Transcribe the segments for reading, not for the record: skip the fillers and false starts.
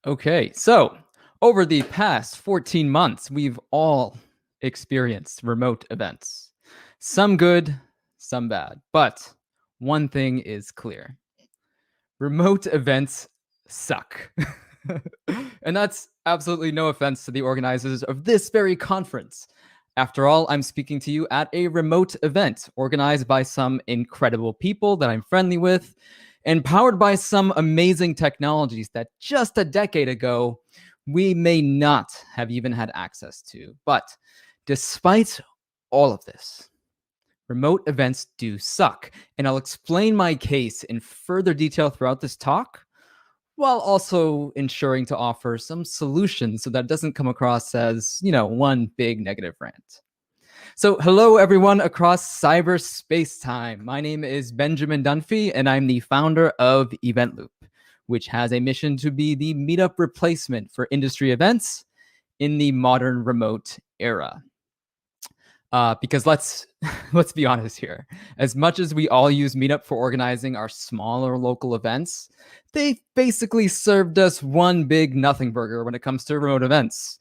Okay, so over the past 14 months, we've all experienced remote events. Some good, some bad. But one thing is clear: remote events suck. And that's absolutely no offense to the organizers of this very conference. After all, I'm speaking to you at a remote event organized by some incredible people that I'm friendly with and powered by some amazing technologies that just a decade ago we may not have even had access to. But despite all of this, remote events do suck, and I'll explain my case in further detail throughout this talk, while also ensuring to offer some solutions so that it doesn't come across as, one big negative rant. So hello everyone across cyberspace time. My name is Benjamin Dunphy, and I'm the founder of EventLoop, which has a mission to be the meetup replacement for industry events in the modern remote era. Because let's be honest here. As much as we all use Meetup for organizing our smaller local events, they basically served us one big nothing burger when it comes to remote events.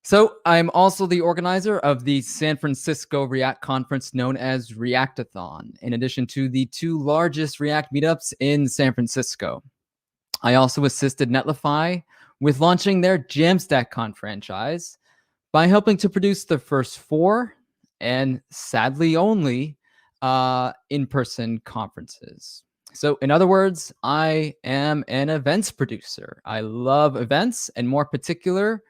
So I'm also the organizer of the San Francisco React conference known as Reactathon, in addition to the two largest React meetups in San Francisco. I also assisted Netlify with launching their JamstackCon franchise by helping to produce the first 4, and sadly only, in-person conferences. So in other words, I am an events producer. I love events, and more particular,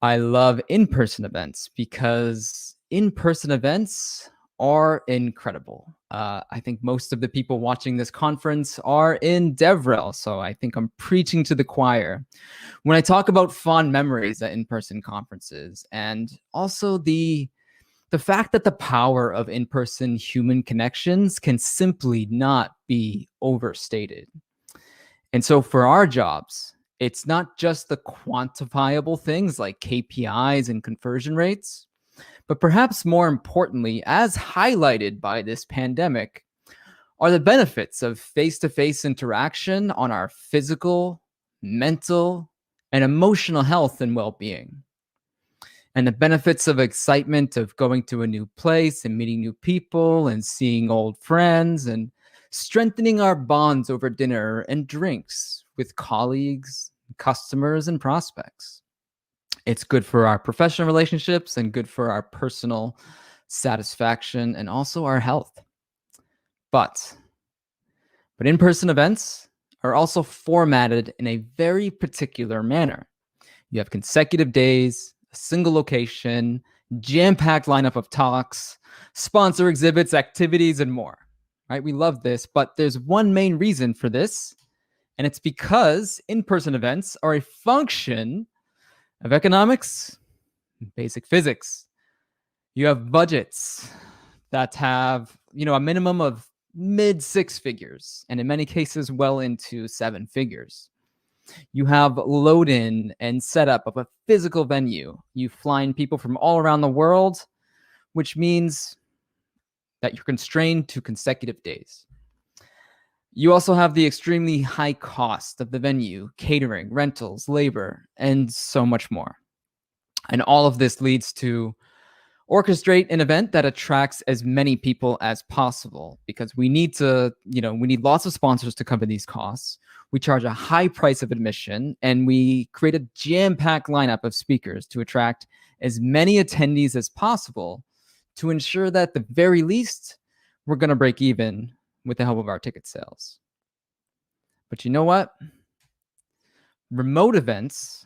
I love in-person events because in-person events are incredible. I think most of the people watching this conference are in DevRel, so I think I'm preaching to the choir when I talk about fond memories at in-person conferences, and also the fact that the power of in-person human connections can simply not be overstated. And so for our jobs, it's not just the quantifiable things like KPIs and conversion rates, but perhaps more importantly, as highlighted by this pandemic, are the benefits of face-to-face interaction on our physical, mental, and emotional health and well-being. And the benefits of excitement of going to a new place and meeting new people and seeing old friends and strengthening our bonds over dinner and drinks with colleagues, customers, and prospects. It's good for our professional relationships and good for our personal satisfaction and also our health. But in-person events are also formatted in a very particular manner. You have consecutive days, a single location, jam-packed lineup of talks, sponsor exhibits, activities, and more. Right? We love this, but there's one main reason for this, and it's because in-person events are a function of economics, basic physics. You have budgets that have, a minimum of mid 6 figures, and in many cases, well into 7 figures. You have load in and setup of a physical venue. You fly in people from all around the world, which means that you're constrained to consecutive days. You also have the extremely high cost of the venue, catering, rentals, labor, and so much more. And all of this leads to orchestrate an event that attracts as many people as possible, because we need to, we need lots of sponsors to cover these costs. We charge a high price of admission, and we create a jam-packed lineup of speakers to attract as many attendees as possible to ensure that at the very least, we're going to break even with the help of our ticket sales. But you know what? Remote events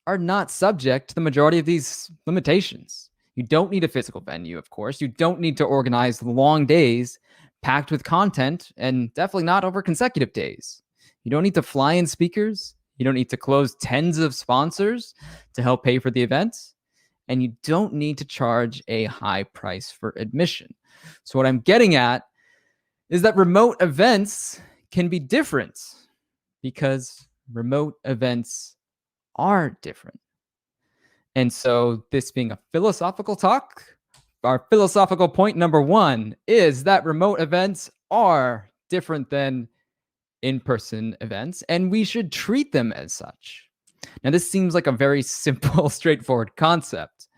are not subject to the majority of these limitations. You don't need a physical venue, of course. You don't need to organize long days packed with content, and definitely not over consecutive days. You don't need to fly in speakers. You don't need to close tens of sponsors to help pay for the event. And you don't need to charge a high price for admission. So what I'm getting at is that remote events can be different because remote events are different. And so this being a philosophical talk, our philosophical point number 1 is that remote events are different than in-person events, and we should treat them as such. Now, this seems like a very simple, straightforward concept,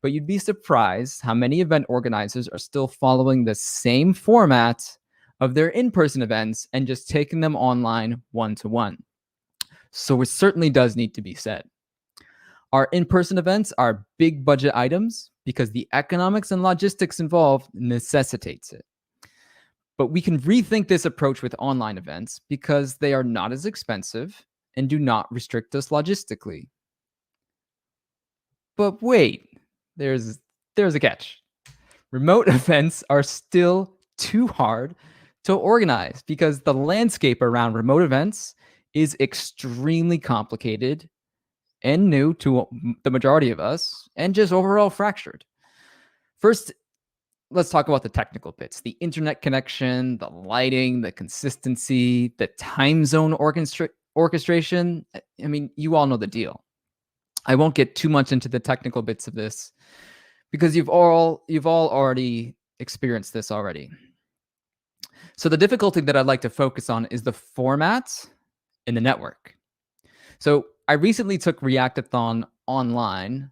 but you'd be surprised how many event organizers are still following the same format of their in-person events and just taking them online one-to-one. So it certainly does need to be said. Our in-person events are big budget items because the economics and logistics involved necessitates it. But we can rethink this approach with online events because they are not as expensive and do not restrict us logistically. But wait, there's a catch. Remote events are still too hard to organize because the landscape around remote events is extremely complicated and new to the majority of us and just overall fractured. First, let's talk about the technical bits: the internet connection, the lighting, the consistency, the time zone orchestration. I mean, you all know the deal. I won't get too much into the technical bits of this because you've all already experienced this already. So the difficulty that I'd like to focus on is the format in the network. So I recently took Reactathon online.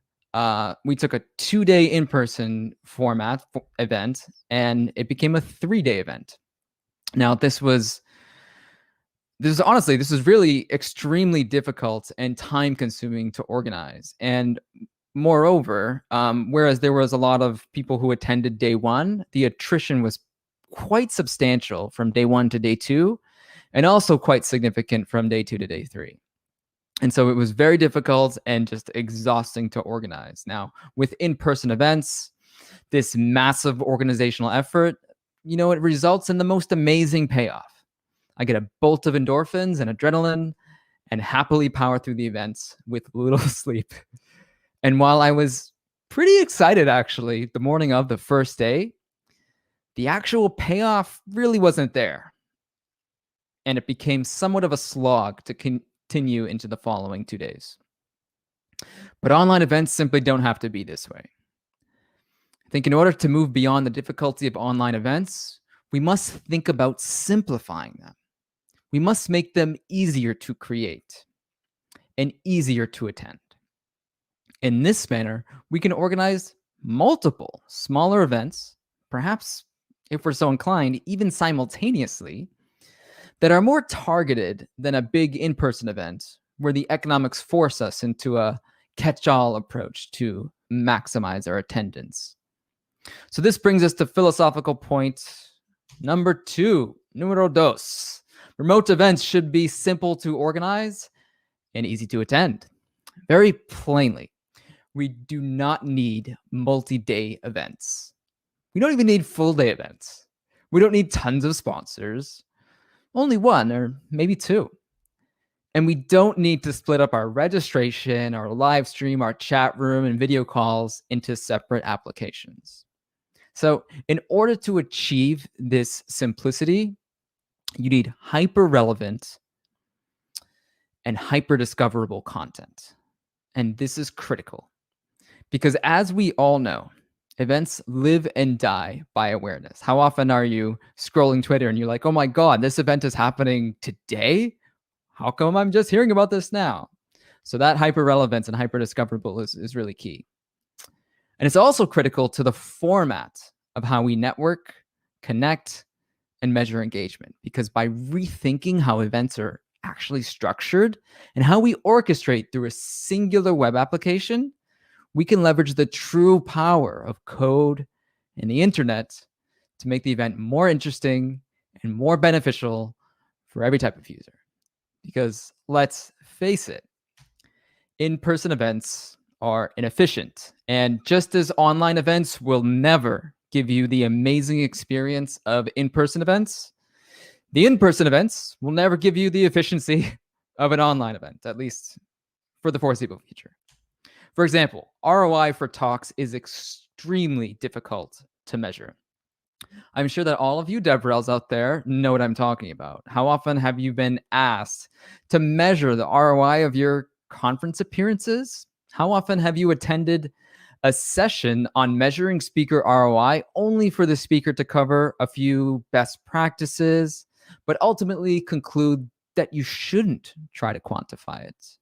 We took a 2-day in-person format event, and it became a 3-day event. Now, this was really extremely difficult and time-consuming to organize. And moreover, whereas there was a lot of people who attended day one, the attrition was quite substantial from day one to day two, and also quite significant from day 2 to day 3. And so it was very difficult and just exhausting to organize. Now, with in-person events, this massive organizational effort, it results in the most amazing payoff. I get a bolt of endorphins and adrenaline and happily power through the events with little sleep. And while I was pretty excited, actually, the morning of the first day, the actual payoff really wasn't there. And it became somewhat of a slog to continue into the following 2 days. But online events simply don't have to be this way. I think in order to move beyond the difficulty of online events, we must think about simplifying them. We must make them easier to create and easier to attend. In this manner, we can organize multiple smaller events, perhaps, if we're so inclined, even simultaneously, that are more targeted than a big in-person event where the economics force us into a catch-all approach to maximize our attendance. So this brings us to philosophical point number 2, numero dos. Remote events should be simple to organize and easy to attend. Very plainly, we do not need multi-day events. We don't even need full-day events. We don't need tons of sponsors. Only 1 or maybe 2. And we don't need to split up our registration, our live stream, our chat room, and video calls into separate applications. So in order to achieve this simplicity, you need hyper-relevant and hyper-discoverable content. And this is critical because, as we all know, events live and die by awareness. How often are you scrolling Twitter and you're like, oh my God, this event is happening today? How come I'm just hearing about this now? So that hyper-relevance and hyper-discoverable is really key. And it's also critical to the format of how we network, connect, and measure engagement. Because by rethinking how events are actually structured and how we orchestrate through a singular web application, we can leverage the true power of code and the internet to make the event more interesting and more beneficial for every type of user. Because let's face it, in-person events are inefficient. And just as online events will never give you the amazing experience of in-person events, the in-person events will never give you the efficiency of an online event, at least for the foreseeable future. For example, ROI for talks is extremely difficult to measure. I'm sure that all of you DevRels out there know what I'm talking about. How often have you been asked to measure the ROI of your conference appearances? How often have you attended a session on measuring speaker ROI only for the speaker to cover a few best practices, but ultimately conclude that you shouldn't try to quantify it.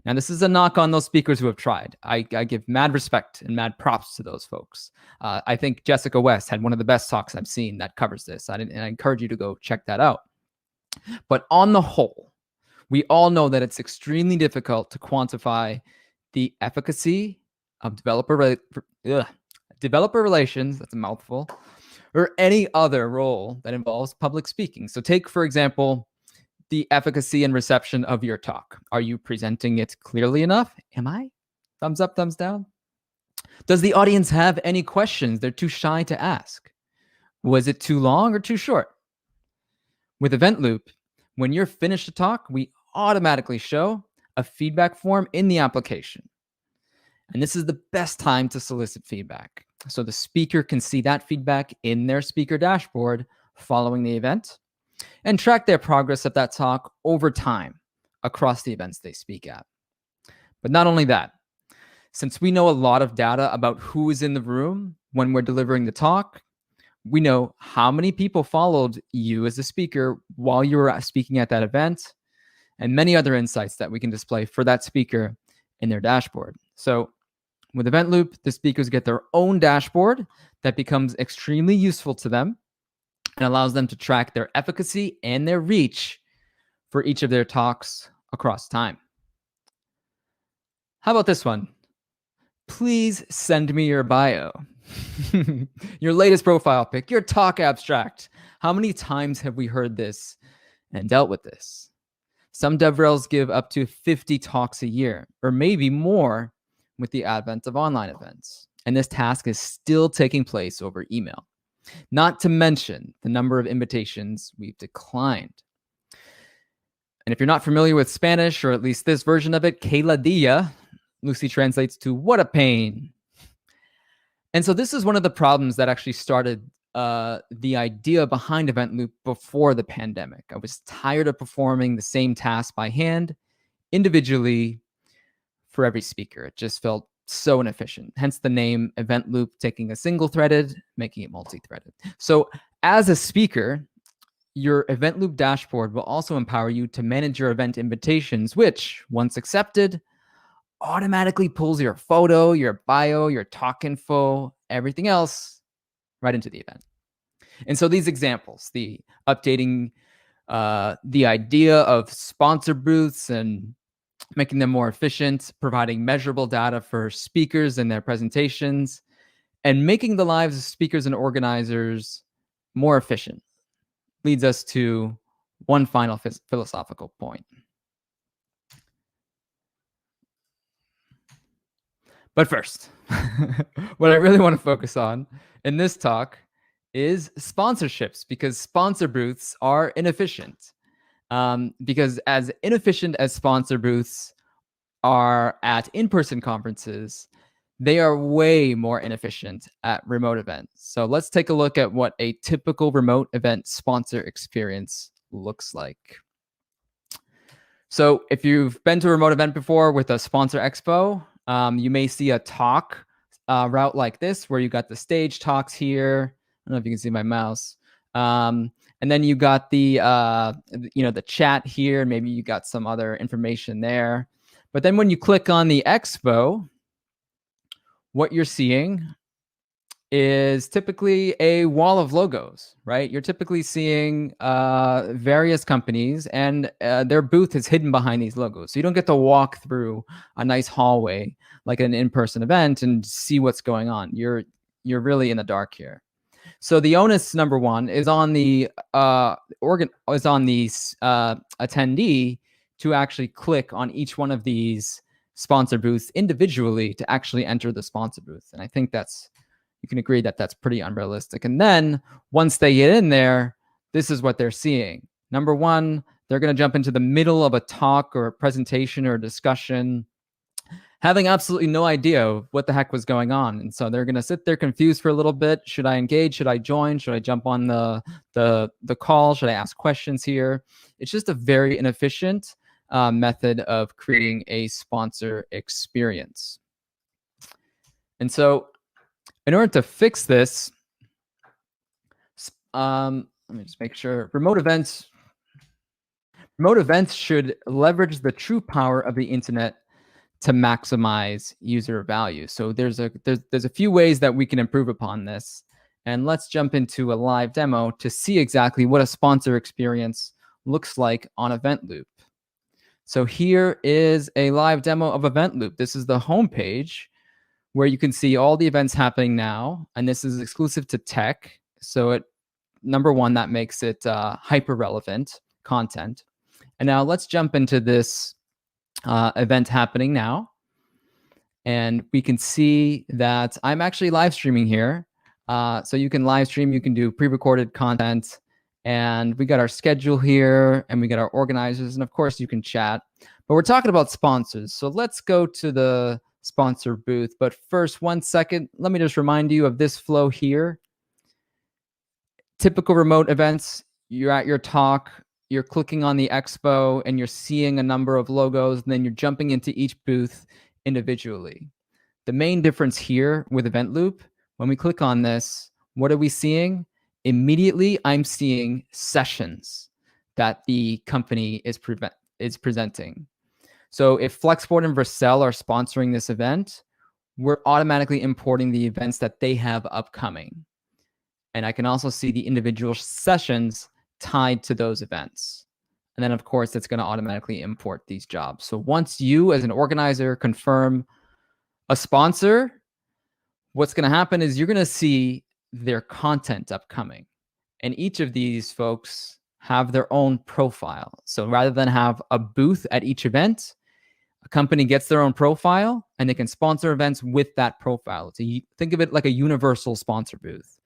Now, this is a knock on those speakers who have tried. I give mad respect and mad props to those folks. I think Jessica West had one of the best talks I've seen that covers this, and I encourage you to go check that out. But on the whole, we all know that it's extremely difficult to quantify the efficacy of developer relations, that's a mouthful, or any other role that involves public speaking. So take, for example, the efficacy and reception of your talk. Are you presenting it clearly enough? Am I? Thumbs up, thumbs down? Does the audience have any questions they're too shy to ask? Was it too long or too short? With EventLoop, when you're finished a talk, we automatically show a feedback form in the application. And this is the best time to solicit feedback. So the speaker can see that feedback in their speaker dashboard following the event and track their progress of that talk over time across the events they speak at. But not only that, since we know a lot of data about who is in the room when we're delivering the talk, we know how many people followed you as a speaker while you were speaking at that event, and many other insights that we can display for that speaker in their dashboard. So with EventLoop, the speakers get their own dashboard that becomes extremely useful to them and allows them to track their efficacy and their reach for each of their talks across time. How about this one? Please send me your bio, your latest profile pic, your talk abstract. How many times have we heard this and dealt with this? Some DevRels give up to 50 talks a year, or maybe more with the advent of online events. And this task is still taking place over email. Not to mention the number of invitations we've declined. And if you're not familiar with Spanish, or at least this version of it, que ladilla, loosely translates to what a pain. And so this is one of the problems that actually started the idea behind EventLoop before the pandemic. I was tired of performing the same task by hand, individually, for every speaker. It just felt so inefficient. Hence the name EventLoop, taking a single threaded, making it multi-threaded. So as a speaker, your EventLoop dashboard will also empower you to manage your event invitations, which, once accepted, automatically pulls your photo, your bio, your talk info, everything else right into the event. And so these examples, the updating the idea of sponsor booths and making them more efficient, providing measurable data for speakers and their presentations, and making the lives of speakers and organizers more efficient, leads us to one final philosophical point. But first, what I really want to focus on in this talk is sponsorships, because sponsor booths are inefficient. Because as inefficient as sponsor booths are at in-person conferences, they are way more inefficient at remote events. So let's take a look at what a typical remote event sponsor experience looks like. So if you've been to a remote event before with a sponsor expo, you may see a talk route like this, where you got the stage talks here. I don't know if you can see my mouse. And then you got the the chat here. Maybe you got some other information there. But then when you click on the expo, what you're seeing is typically a wall of logos, right? You're typically seeing various companies, and their booth is hidden behind these logos. So you don't get to walk through a nice hallway like an in-person event and see what's going on. You're really in the dark here. So the onus, number one, is on the attendee to actually click on each one of these sponsor booths individually to actually enter the sponsor booth. And I think you can agree that that's pretty unrealistic. And then once they get in there, this is what they're seeing. Number one, they're going to jump into the middle of a talk or a presentation or a discussion, having absolutely no idea what the heck was going on. And so they're going to sit there confused for a little bit. Should I engage? Should I join? Should I jump on the call? Should I ask questions here? It's just a very inefficient method of creating a sponsor experience. And so in order to fix this, let let me just make sure. Remote events should leverage the true power of the internet to maximize user value. So there's a few ways that we can improve upon this. And let's jump into a live demo to see exactly what a sponsor experience looks like on EventLoop. So here is a live demo of EventLoop. This is the homepage where you can see all the events happening now. And this is exclusive to tech. So number one, that makes it hyper relevant content. And now let's jump into this event happening now. And we can see that I'm actually live streaming here. So you can live stream, you can do pre-recorded content, and we got our schedule here, and we got our organizers, and of course you can chat. But we're talking about sponsors. So let's go to the sponsor booth. But first, 1 second, let me just remind you of this flow here. Typical remote events, you're at your talk, you're clicking on the expo, and you're seeing a number of logos, and then you're jumping into each booth individually. The main difference here with EventLoop, when we click on this, what are we seeing? Immediately, I'm seeing sessions that the company is presenting. So if Flexport and Vercel are sponsoring this event, we're automatically importing the events that they have upcoming. And I can also see the individual sessions tied to those events. And then, of course, it's going to automatically import these jobs. So once you, as an organizer, confirm a sponsor, what's going to happen is you're going to see their content upcoming. And each of these folks have their own profile. So rather than have a booth at each event, a company gets their own profile, and they can sponsor events with that profile. So you think of it like a universal sponsor booth.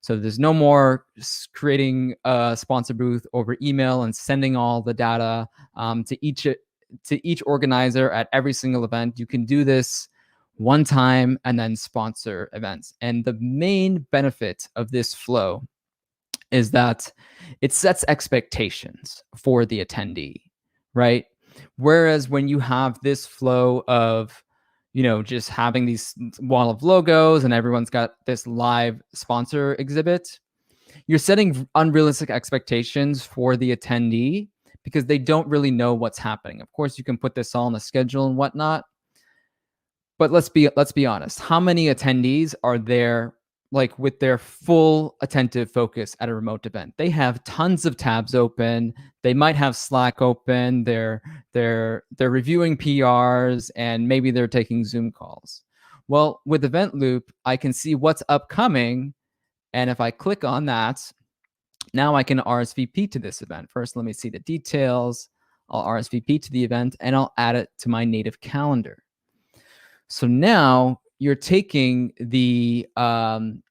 So there's no more creating a sponsor booth over email and sending all the data to each organizer at every single event. You can do this one time and then sponsor events. And the main benefit of this flow is that it sets expectations for the attendee, right? Whereas when you have this flow of just having these wall of logos and everyone's got this live sponsor exhibit, you're setting unrealistic expectations for the attendee because they don't really know what's happening. Of course, you can put this all on the schedule and whatnot, but let's be honest. How many attendees are there, like with their full attentive focus at a remote event? They have tons of tabs open. They might have Slack open. They're reviewing PRs, and maybe they're taking Zoom calls. Well, with EventLoop, I can see what's upcoming, and if I click on that, now I can RSVP to this event. First, let me see the details. I'll RSVP to the event, and I'll add it to my native calendar. So now you're taking the roadblock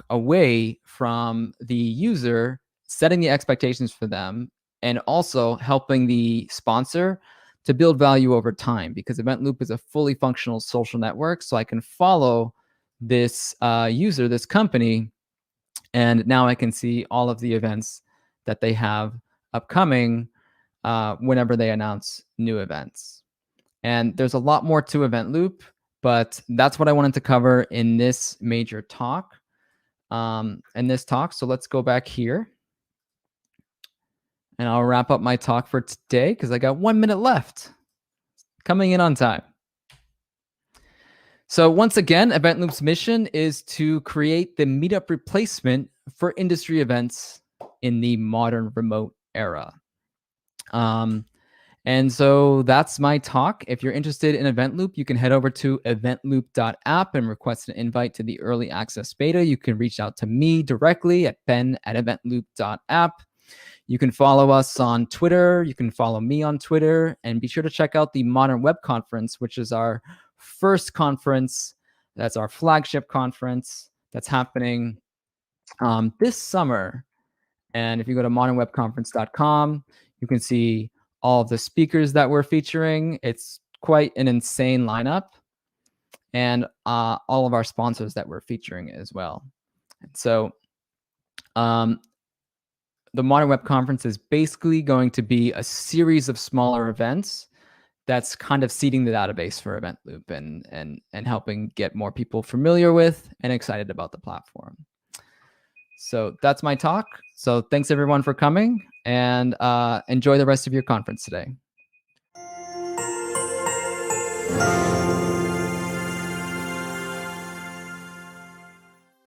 away from the user, setting the expectations for them, and also helping the sponsor to build value over time, because EventLoop is a fully functional social network. So I can follow this user, this company, and now I can see all of the events that they have upcoming whenever they announce new events. And there's a lot more to EventLoop, but that's what I wanted to cover in this major talk. So let's go back here. And I'll wrap up my talk for today because I got 1 minute left. Coming in on time. So once again, EventLoop's mission is to create the meetup replacement for industry events in the modern remote era. And so that's my talk. If you're interested in EventLoop, you can head over to eventloop.app and request an invite to the early access beta. You can reach out to me directly at ben@eventloop.app. You can follow us on Twitter. You can follow me on Twitter. And be sure to check out the Modern Web Conference, which is our first conference. That's our flagship conference that's happening this summer. And if you go to modernwebconference.com, you can see all of the speakers that we're featuring. It's quite an insane lineup, and all of our sponsors that we're featuring as well. And so the Modern Web Conference is basically going to be a series of smaller events that's kind of seeding the database for EventLoop and helping get more people familiar with and excited about the platform. So that's my talk. So thanks everyone for coming, and enjoy the rest of your conference today.